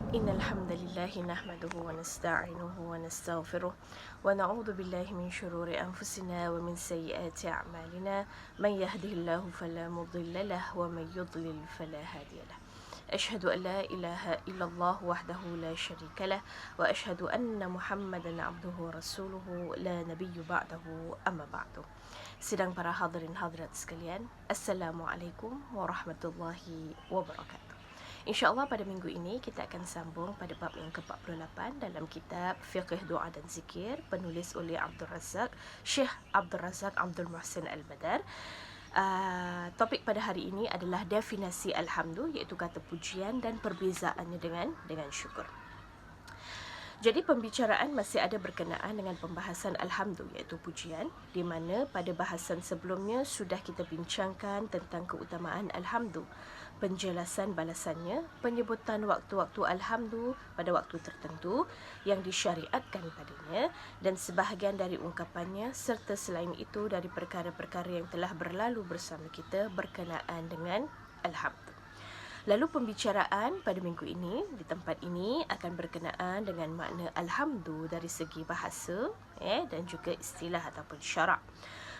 إن الحمد لله نحمده ونستعينه ونستغفره ونعوذ بالله من شرور أنفسنا ومن سيئات أعمالنا من يهده الله فلا مضل له ومن يضلل فلا هادي له أشهد أن لا إله إلا الله وحده لا شريك له وأشهد أن محمدا عبده ورسوله لا نبي بعده أما بعد. Sidang para hadirin hadirat sekalian, Assalamualaikum warahmatullahi wabarakatuh. InsyaAllah pada minggu ini kita akan sambung pada bab yang ke-48 dalam kitab Fiqh Doa dan Zikir penulis oleh Syekh Abdul Razak Abdul Muhsin Al-Badar. Topik pada hari ini adalah definisi Alhamdu, iaitu kata pujian dan perbezaannya dengan syukur. Jadi pembicaraan masih ada berkenaan dengan pembahasan Alhamdu, iaitu pujian, di mana pada bahasan sebelumnya sudah kita bincangkan tentang keutamaan Alhamdu, penjelasan balasannya, penyebutan waktu-waktu Alhamdu pada waktu tertentu yang disyariatkan padanya dan sebahagian dari ungkapannya, serta selain itu dari perkara-perkara yang telah berlalu bersama kita berkenaan dengan Alhamdu. Lalu pembicaraan pada minggu ini di tempat ini akan berkenaan dengan makna Alhamdu dari segi bahasa dan juga istilah ataupun syarak.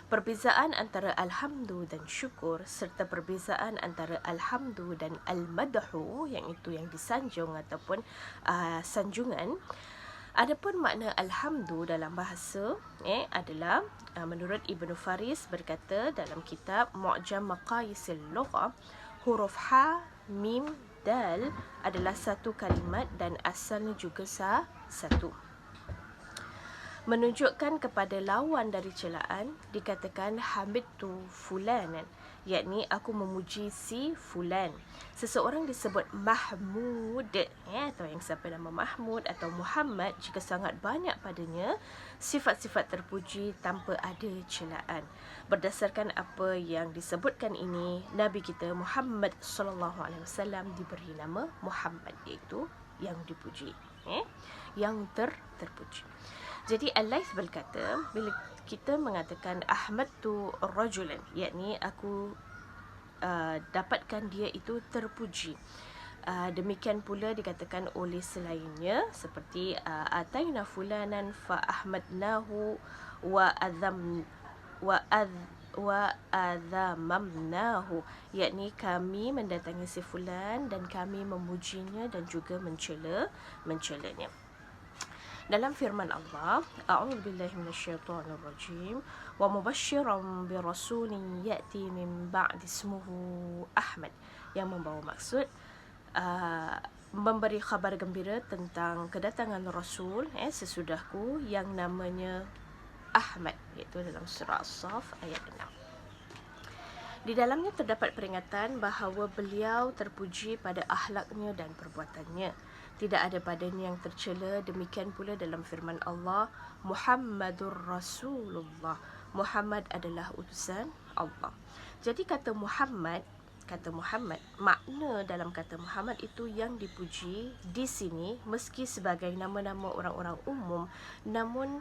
Perbezaan antara Alhamdu dan syukur serta perbezaan antara Alhamdu dan Al-Madhu, yang itu yang disanjung ataupun sanjungan. Adapun makna Alhamdu dalam bahasa adalah menurut Ibnu Faris berkata dalam kitab Mu'jam Maqayisil Lughah, huruf Ha, Mim, Dal adalah satu kalimat dan asalnya juga satu. Menunjukkan kepada lawan dari celaan, dikatakan hamidtu fulanan, yakni aku memuji si fulan. Seseorang disebut Mahmud atau yang siapa nama Mahmud atau Muhammad jika sangat banyak padanya sifat-sifat terpuji tanpa ada celaan. Berdasarkan apa yang disebutkan ini, Nabi kita Muhammad SAW diberi nama Muhammad, iaitu yang dipuji, yang terpuji. Jadi Al-Laits berkata, bila kita mengatakan Ahmad tu rajulan, yakni aku dapatkan dia itu terpuji. Demikian pula dikatakan oleh selainnya seperti ataina fulanan fa ahmadnahu wa adzamamnahu, yakni kami mendatangi si fulan dan kami memujinya dan juga mencelanya. Dalam firman Allah, A'udzubillahi minasyaitonirrajim, wa mubasysyiran birasulin ya'ti min ba'di ismuhu Ahmad, yang membawa maksud memberi khabar gembira tentang kedatangan Rasul sesudahku yang namanya Ahmad, iaitu dalam surah As-Saff ayat 6. Di dalamnya terdapat peringatan bahawa beliau terpuji pada akhlaknya dan perbuatannya. Tidak ada padanya yang tercela. Demikian pula dalam firman Allah, Muhammadur Rasulullah, Muhammad adalah utusan Allah. Jadi kata Muhammad, makna dalam kata Muhammad itu yang dipuji di sini, meski sebagai nama-nama orang-orang umum, namun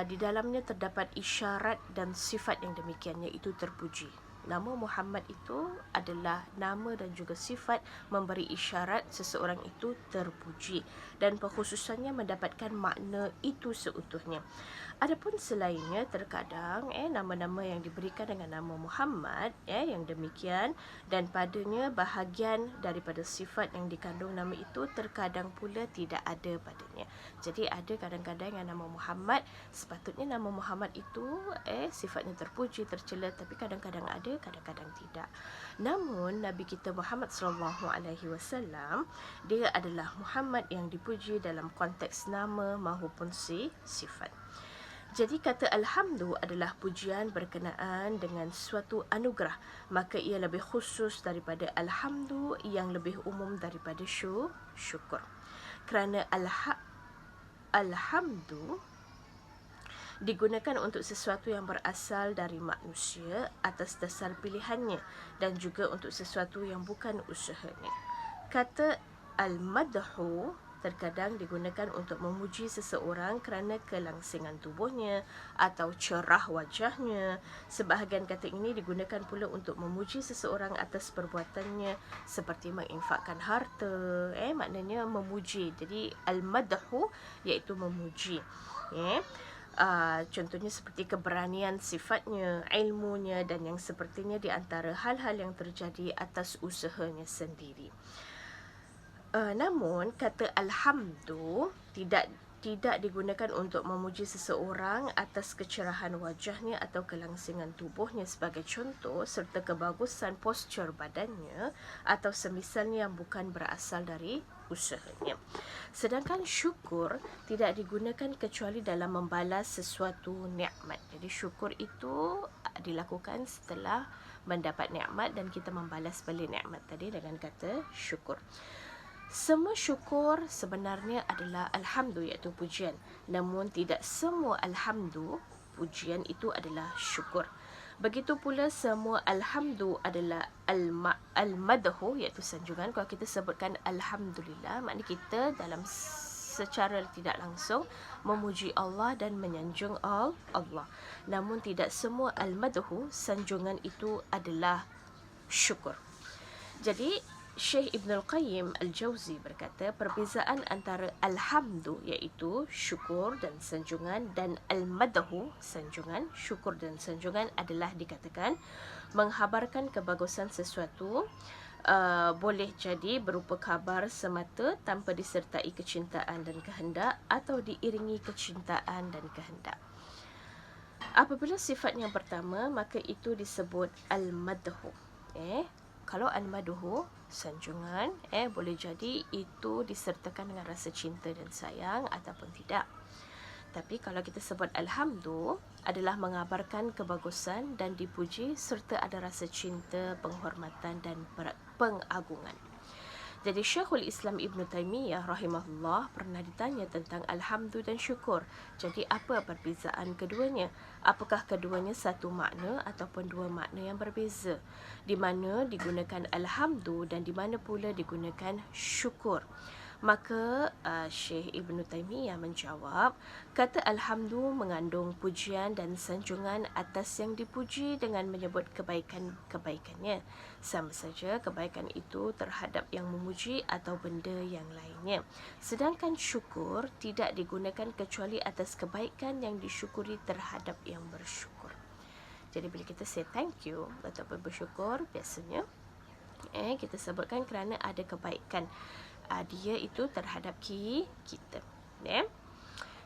di dalamnya terdapat isyarat dan sifat yang demikiannya itu terpuji. Nama Muhammad itu adalah nama dan juga sifat memberi isyarat seseorang itu terpuji dan pengkhususannya mendapatkan makna itu seutuhnya. Adapun selainnya terkadang nama-nama yang diberikan dengan nama Muhammad yang demikian dan padanya bahagian daripada sifat yang dikandung nama itu terkadang pula tidak ada padanya. Jadi ada kadang-kadang yang nama Muhammad, sepatutnya nama Muhammad itu sifatnya terpuji, tercela, tapi kadang-kadang ada, kadang-kadang tidak. Namun Nabi kita Muhammad SAW, dia adalah Muhammad yang dipuji dalam konteks nama maupun sifat. Jadi kata Alhamdu adalah pujian berkenaan dengan suatu anugerah, maka ia lebih khusus daripada Alhamdu yang lebih umum daripada syukur. Kerana Alhamdu digunakan untuk sesuatu yang berasal dari manusia atas dasar pilihannya dan juga untuk sesuatu yang bukan usahanya. Kata Al-Madhu terkadang digunakan untuk memuji seseorang kerana kelangsingan tubuhnya atau cerah wajahnya. Sebahagian kata ini digunakan pula untuk memuji seseorang atas perbuatannya seperti menginfakkan harta, maknanya memuji. Jadi al-madhu iaitu memuji. Contohnya seperti keberanian sifatnya, ilmunya dan yang sepertinya di antara hal-hal yang terjadi atas usahanya sendiri. Namun kata alhamdu tidak digunakan untuk memuji seseorang atas kecerahan wajahnya atau kelangsingan tubuhnya sebagai contoh, serta kebagusan postur badannya atau semisalnya yang bukan berasal dari usahanya. Sedangkan syukur tidak digunakan kecuali dalam membalas sesuatu nikmat. Jadi syukur itu dilakukan setelah mendapat nikmat dan kita membalas balik nikmat tadi dengan kata syukur. Semua syukur sebenarnya adalah alhamdu, iaitu pujian. Namun tidak semua alhamdu, pujian itu adalah syukur. Begitu pula semua alhamdu adalah al-madhu, iaitu sanjungan. Kalau kita sebutkan alhamdulillah, maknanya kita dalam secara tidak langsung memuji Allah dan menyanjung Allah. Namun tidak semua al-madhu, sanjungan itu adalah syukur. Jadi Syekh Ibn Al-Qayyim Al-Jawzi berkata, perbezaan antara alhamdu iaitu syukur dan sanjungan dan al-madhu, sanjungan, syukur dan sanjungan adalah dikatakan menghabarkan kebagusan sesuatu, boleh jadi berupa khabar semata tanpa disertai kecintaan dan kehendak atau diiringi kecintaan dan kehendak. Apabila sifat yang pertama, maka itu disebut al-madhu. Kalau al-madhu, sanjungan, boleh jadi itu disertakan dengan rasa cinta dan sayang ataupun tidak. Tapi kalau kita sebut alhamdu, adalah mengabarkan kebagusan dan dipuji serta ada rasa cinta, penghormatan dan pengagungan. Jadi Syekhul Islam Ibn Taymiyah rahimahullah pernah ditanya tentang alhamdu dan syukur. Jadi apa perbezaan keduanya? Apakah keduanya satu makna ataupun dua makna yang berbeza? Di mana digunakan alhamdu dan di mana pula digunakan syukur? Maka Syekh Ibn Taymiyah menjawab, kata alhamdu mengandung pujian dan sanjungan atas yang dipuji dengan menyebut kebaikan-kebaikannya. Sama saja kebaikan itu terhadap yang memuji atau benda yang lainnya. Sedangkan syukur tidak digunakan kecuali atas kebaikan yang disyukuri terhadap yang bersyukur. Jadi bila kita say thank you ataupun bersyukur, biasanya kita sebutkan kerana ada kebaikan dia itu terhadap kita.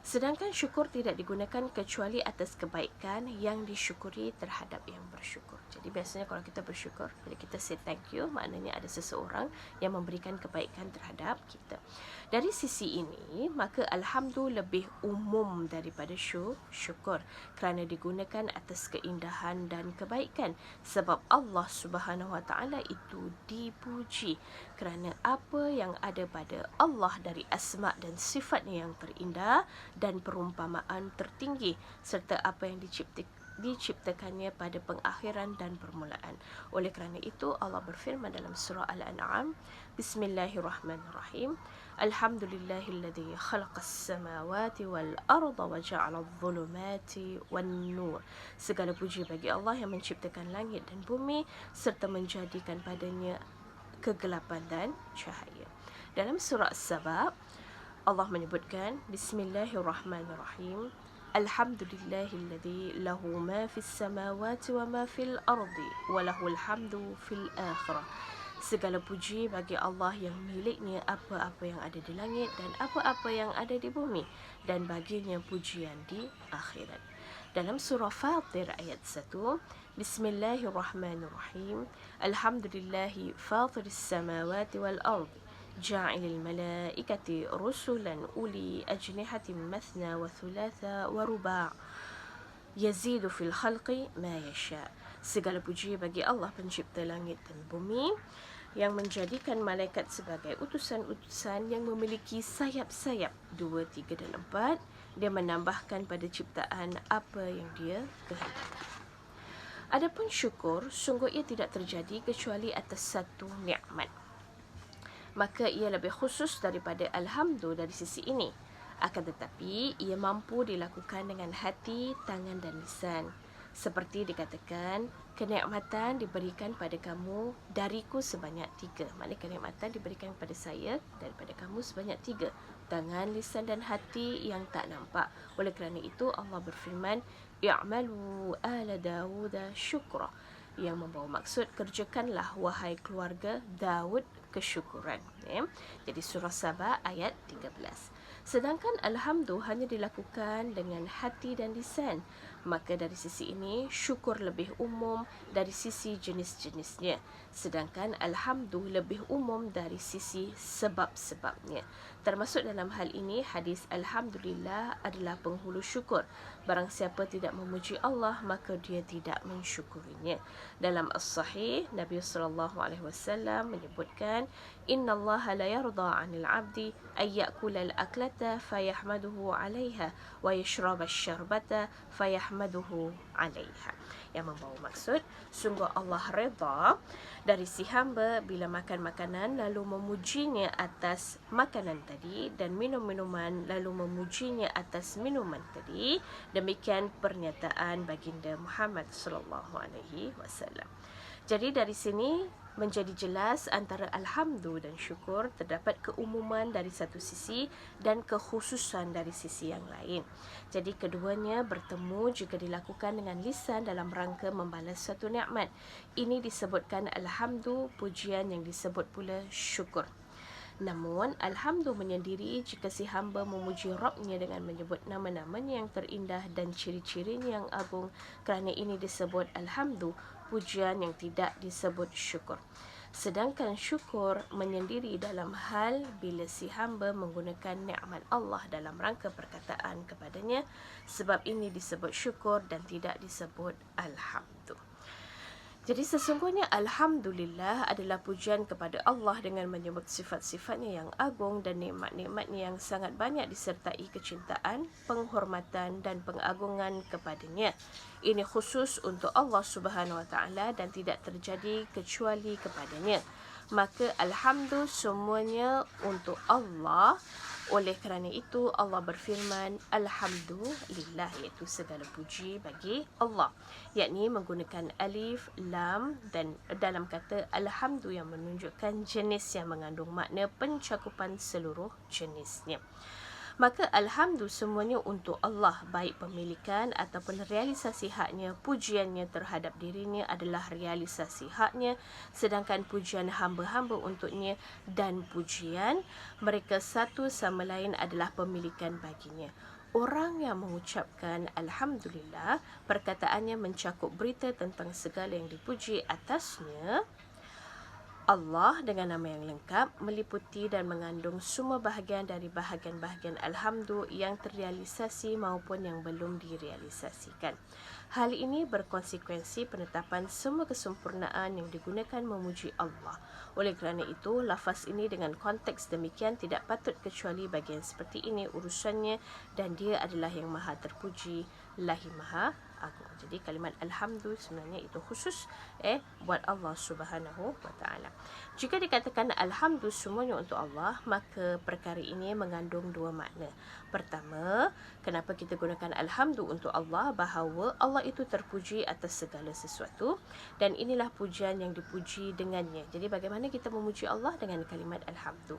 Sedangkan syukur tidak digunakan kecuali atas kebaikan yang disyukuri terhadap yang bersyukur. Jadi biasanya kalau kita bersyukur, bila kita say thank you, maknanya ada seseorang yang memberikan kebaikan terhadap kita. Dari sisi ini, maka alhamdu lebih umum daripada syukur kerana digunakan atas keindahan dan kebaikan. Sebab Allah Subhanahu Wa Taala itu dipuji kerana apa yang ada pada Allah dari asma dan sifatnya yang terindah dan perumpamaan tertinggi serta apa yang diciptakannya pada pengakhiran dan permulaan. Oleh kerana itu Allah berfirman dalam surah Al-An'am, Bismillahirrahmanirrahim, Alhamdulillahilladzi khalaqas samawati wal arda wa ja'ala adh-dhulumati wan nur. Segala puji bagi Allah yang menciptakan langit dan bumi serta menjadikan padanya kegelapan dan cahaya. Dalam surah As-Saba Allah menyebutkan Bismillahirrahmanirrahim, Alhamdulillahilladzi lahu ma fis samawati wa ma fil ardi wa lahul hamdu fil akhirah. Segala puji bagi Allah yang miliknya apa-apa yang ada di langit dan apa-apa yang ada di bumi, dan baginya pujian di akhirat. Dalam surah Fatir ayat 1, Bismillahirrahmanirrahim, Alhamdulillahi fatiris samawati wal ardi جاعل الملائكة رسلا أولي أجنحة مثنى وثلاثة ورباع يزيد في الخلق ما يشاء. Segala puji bagi Allah pencipta langit dan bumi yang menjadikan malaikat sebagai utusan-utusan yang memiliki sayap-sayap 2, 3 dan 4. Dia menambahkan pada ciptaan apa yang dia kehendaki. Adapun syukur, sungguh ia tidak terjadi kecuali atas satu nikmat. maka ia lebih khusus daripada alhamdu dari sisi ini. Akan tetapi, ia mampu dilakukan dengan hati, tangan dan lisan. Seperti dikatakan, kenikmatan diberikan pada kamu dariku sebanyak 3. Maknanya kenikmatan diberikan kepada saya daripada kamu sebanyak 3. Tangan, lisan dan hati yang tak nampak. Oleh kerana itu, Allah berfirman, "I'malu ala Dawuda syukra." Yang membawa maksud, kerjakanlah wahai keluarga Daud kesyukuran. Jadi surah Sabah ayat 13. Sedangkan alhamdu hanya dilakukan dengan hati dan lisan. Maka dari sisi ini, syukur lebih umum dari sisi jenis-jenisnya. Sedangkan alhamdu lebih umum dari sisi sebab-sebabnya. Termasuk dalam hal ini, hadis Alhamdulillah adalah penghulu syukur. Barang siapa tidak memuji Allah, maka dia tidak mensyukurinya. Dalam As-Sahih, Nabi SAW menyebutkan, "Inna Allah la yarda 'anil 'abdi ay ya'kula al-aklata fayahmaduhu 'alayha wa yashraba asy-syarbata fayahmaduhu 'alayha." Yang membawa maksud, sungguh Allah redha dari si hamba bila makan makanan lalu memujinya atas makanan tadi dan minum minuman lalu memujinya atas minuman tadi. Demikian pernyataan baginda Muhammad sallallahu alaihi wasallam. Jadi dari sini menjadi jelas antara alhamdu dan syukur terdapat keumuman dari satu sisi dan kekhususan dari sisi yang lain. Jadi keduanya bertemu jika dilakukan dengan lisan dalam rangka membalas satu nikmat. Ini disebutkan alhamdu, pujian yang disebut pula syukur. Namun, alhamdu menyendiri jika si hamba memuji Rabbnya dengan menyebut nama-namanya yang terindah dan ciri-cirinya yang agung. Kerana ini disebut alhamdu, pujian yang tidak disebut syukur. Sedangkan syukur menyendiri dalam hal bila si hamba menggunakan nikmat Allah dalam rangka perkataan kepadanya. Sebab ini disebut syukur dan tidak disebut alhamdu. Jadi sesungguhnya Alhamdulillah adalah pujian kepada Allah dengan menyebut sifat-sifatnya yang agung dan nikmat-nikmatnya yang sangat banyak disertai kecintaan, penghormatan dan pengagungan kepadanya. Ini khusus untuk Allah Subhanahu Wa Taala dan tidak terjadi kecuali kepadanya. Maka alhamdulillah semuanya untuk Allah. Oleh kerana itu Allah berfirman Alhamdulillah, iaitu segala puji bagi Allah, yakni menggunakan alif, lam dan dalam kata alhamdu yang menunjukkan jenis yang mengandung makna pencakupan seluruh jenisnya. Maka alhamdu semuanya untuk Allah, baik pemilikan ataupun realisasi haknya. Pujiannya terhadap dirinya adalah realisasi haknya, sedangkan pujian hamba-hamba untuknya dan pujian mereka satu sama lain adalah pemilikan baginya. Orang yang mengucapkan Alhamdulillah, perkataannya mencakup berita tentang segala yang dipuji atasnya Allah dengan nama yang lengkap, meliputi dan mengandung semua bahagian dari bahagian-bahagian alhamdu yang terrealisasi maupun yang belum direalisasikan. Hal ini berkonsekuensi penetapan semua kesempurnaan yang digunakan memuji Allah. Oleh kerana itu, lafaz ini dengan konteks demikian tidak patut kecuali bagian seperti ini urusannya dan dia adalah yang maha terpuji, lagi maha agung. Jadi kalimat alhamdu sebenarnya itu khusus buat Allah Subhanahu Wa Taala. Jika dikatakan alhamdu semuanya untuk Allah, maka perkara ini mengandung dua makna. Pertama, kenapa kita gunakan alhamdu untuk Allah? Bahawa Allah itu terpuji atas segala sesuatu dan inilah pujian yang dipuji dengannya. Jadi bagaimana kita memuji Allah dengan kalimat alhamdu?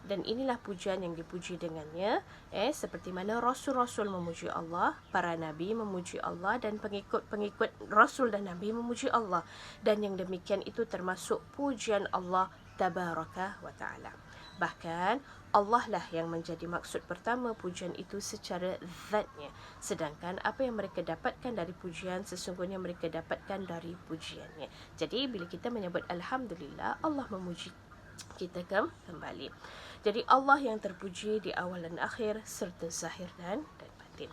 Dan inilah pujian yang dipuji dengannya, seperti mana Rasul-Rasul memuji Allah, para Nabi memuji Allah dan pengikut-pengikut Rasul dan Nabi memuji Allah. Dan yang demikian itu termasuk pujian Allah Tabaraka wa Ta'ala. Bahkan Allah lah yang menjadi maksud pertama pujian itu secara zatnya. Sedangkan apa yang mereka dapatkan dari pujian, sesungguhnya mereka dapatkan dari pujiannya. Jadi bila kita menyebut Alhamdulillah, Allah memuji kita kembali. Jadi Allah yang terpuji di awal dan akhir serta zahir dan batin.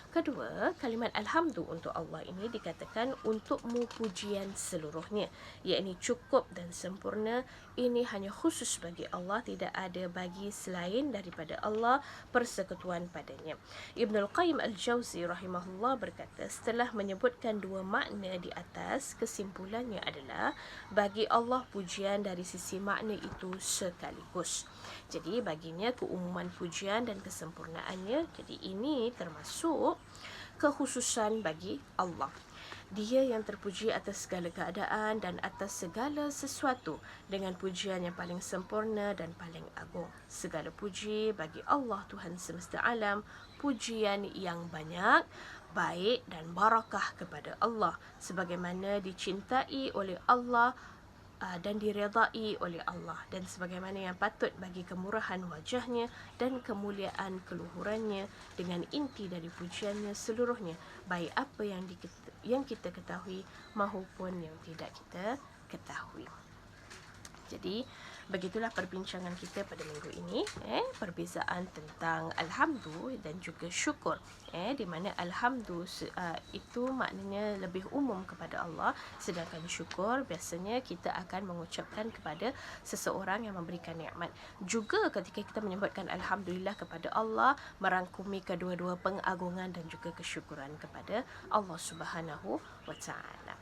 Kedua, kalimat alhamdu untuk Allah ini dikatakan untukmu pujian seluruhnya, yakni cukup dan sempurna. Ini hanya khusus bagi Allah, tidak ada bagi selain daripada Allah persekutuan padanya. Ibnul Qayyim Al-Jauzi rahimahullah berkata, setelah menyebutkan dua makna di atas, kesimpulannya adalah bagi Allah pujian dari sisi makna itu sekaligus. Jadi baginya keumuman pujian dan kesempurnaannya. Jadi ini termasuk kekhususan bagi Allah. Dia yang terpuji atas segala keadaan dan atas segala sesuatu dengan pujian yang paling sempurna dan paling agung. Segala puji bagi Allah Tuhan semesta alam, pujian yang banyak, baik dan barakah kepada Allah sebagaimana dicintai oleh Allah dan diredai oleh Allah, dan sebagaimana yang patut bagi kemurahan wajahnya dan kemuliaan keluhurannya, dengan inti dari pujiannya seluruhnya, baik apa yang kita ketahui maupun yang tidak kita ketahui. Jadi begitulah perbincangan kita pada minggu ini, perbezaan tentang alhamdu dan juga syukur, di mana alhamdu itu maknanya lebih umum kepada Allah, sedangkan syukur biasanya kita akan mengucapkan kepada seseorang yang memberikan nikmat. Juga ketika kita menyebutkan alhamdulillah kepada Allah, merangkumi kedua-dua pengagungan dan juga kesyukuran kepada Allah Subhanahu wa taala.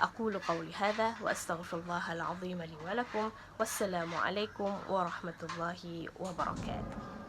أقول قولي هذا وأستغفر الله العظيم لي ولكم والسلام عليكم ورحمة الله وبركاته.